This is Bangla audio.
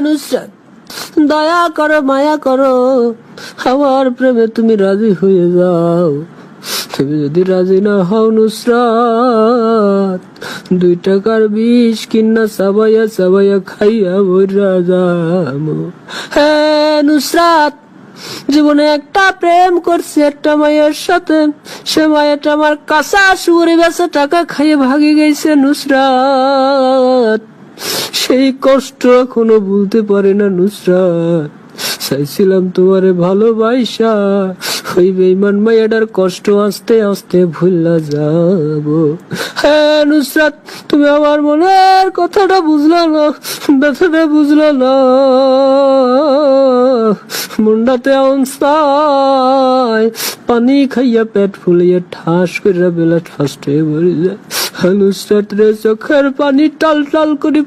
নুসরাত, দয়া করো, মায়া করো, আমার প্রেমে তুমি রাজি হয়ে যাও। তুমি যদি রাজি না হও নুসরাত, 2 টাকার বিষ কিনা চাবাইয়া চাবাইয়া খাইয়া বইরা যামু। হ্যাঁ নুসরাত, জীবনে একটা প্রেম করছি একটা মায়ের সাথে, সে মায়েরটা আমার কাঁচা সুরে বেচা টাকা খাইয়ে ভাগে গেছে নুসরাত। সেই কষ্ট এখনো ভুলতে পারে না নুসরাত। চাইছিলাম তোমারে ভালোবাসা, ওই বেঈমান মাইয়াটার কষ্ট আস্তে আস্তে ভুললা যাবো। হ্যাঁ নুসরাত, তুমি আমার মনের কথাটা বুঝলা না, ব্যথাটা বুঝলা না। মুন্ডাতে অনসাই পানি খাইয়া পেট ফুলিয়ে ঠাস করে বেলা ঠাস হয়ে মরে যায়। নুসরাত রে চোখের পানি টাল টাল করে